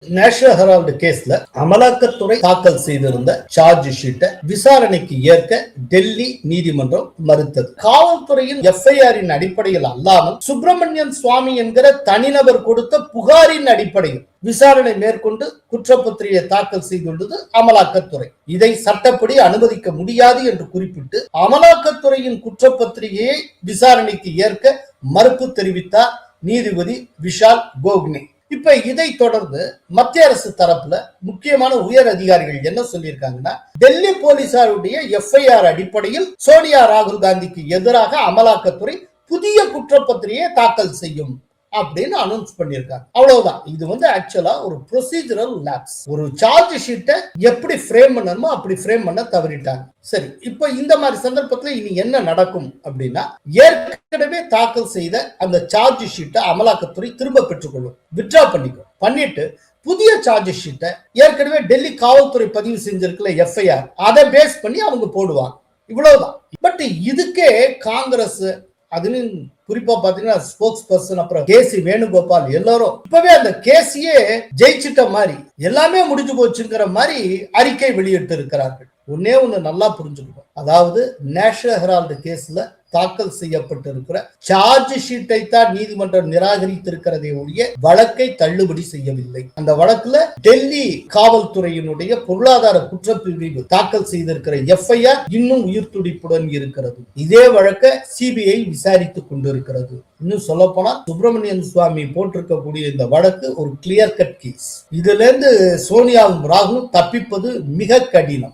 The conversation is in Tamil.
நேஷனல் ஹெரால்டு கேஸ்ல அமலாக்கத்துறை தாக்கல் செய்திருந்த சார்ஜ் ஷீட்டை விசாரணைக்கு ஏற்க டெல்லி நீதிமன்றம் மறுத்தது. காவல்துறையின் எஃப்ஐஆரின் அடிப்படையில் அல்லாமல் சுப்பிரமணியன் சுவாமி என்கிற தனிநபர் கொடுத்த புகாரின் அடிப்படையில் விசாரணை மேற்கொண்டு குற்றப்பத்திரிகை தாக்கல் செய்துள்ளது அமலாக்கத்துறை. இதை சட்டப்படி அனுமதிக்க முடியாது என்று குறிப்பிட்டு அமலாக்கத்துறையின் குற்றப்பத்திரிகையை விசாரணைக்கு ஏற்க மறுப்பு தெரிவித்தார் நீதிபதி விஷால் கோக்னே. இப்ப இதை தொடர்ந்து மத்திய அரசு தரப்புல முக்கியமான உயர் அதிகாரிகள் என்ன சொல்லியிருக்காங்கன்னா, டெல்லி போலீசாருடைய எஃப்ஐஆர் அடிப்படையில் சோனியா ராகுல் காந்திக்கு எதிராக அமலாக்கத்துறை புதிய குற்றப்பத்திரிகையை தாக்கல் செய்யும் அப்படின்னு அனௌன்ஸ் பண்ணிருக்காங்க. அவ்வளவுதான். இது ஆக்சுவலா ஒரு ப்ரொசீஜரல் லேப்ஸ். ஒரு சார்ஜ் ஷீட்டை எப்படி ஃப்ரேம் பண்ணணுமோ அப்படி ஃப்ரேம் பண்ண தவறிட்டாங்க. சரி, இப்ப இந்த மாதிரி சந்தர்ப்பத்தில் இனி என்ன நடக்கும் அப்படின்னா, ஏற்கனவே தாக்கல் செய்த அந்த சார்ஜ் ஷீட்டை அமலாக்கத்துறை திரும்ப பெற்றுக்கொள்ளும், வித்ட்ரா பண்ணிட்டு புதிய சார்ஜ் ஷீட்டை ஏற்கனவே டெல்லி காவல்துறை பதிவு செஞ்சிருக்கல எஃப்ஐஆர், அதை பேஸ் பண்ணி அவங்க போடுவாங்க. இவ்வளவுதான். பட் இதுக்கே காங்கிரஸ், அதுன்னு குறிப்பா பாத்தீங்கன்னா ஸ்போக்ஸ் பர்சன் அப்புறம் கேசி வேணுகோபால் எல்லாரும் இப்பவே அந்த கேசியே ஜெயிச்சிட்ட மாதிரி, எல்லாமே முடிஞ்சு போச்சுங்கிற மாதிரி அறிக்கை வெளியிட்டு இருக்கிறார்கள். ஒன்னே ஒண்ணு நல்லா புரிஞ்சுக்கணும். அதாவது நேஷனல் ஹெரால்டு கேஸ்ல தாக்கல் செய்யப்பட்டிருக்கிற சார்ஜ் ஷீட்டை தான் நீதிமன்றம் நிராகரித்திருக்கிறதே ஒழிய வழக்கை தள்ளுபடி செய்யவில்லை. அந்த வழக்குல டெல்லி காவல்துறையினுடைய பொருளாதார குற்றப்பிரிவு தாக்கல் செய்திருக்கிற எஃப்ஐஆர் இன்னும் உயிர் துடிப்புடன் இருக்கிறது. இதே வழக்கை சிபிஐ விசாரித்துக் கொண்டிருக்கிறது. இன்னும் சொல்ல போனா சுப்பிரமணியன் சுவாமி போட்டிருக்கக்கூடிய இந்த வழக்கு ஒரு கிளியர் கட் கேஸ். இதுல இருந்து சோனியாவும் ராகுலும் தப்பிப்பது மிக கடினம்.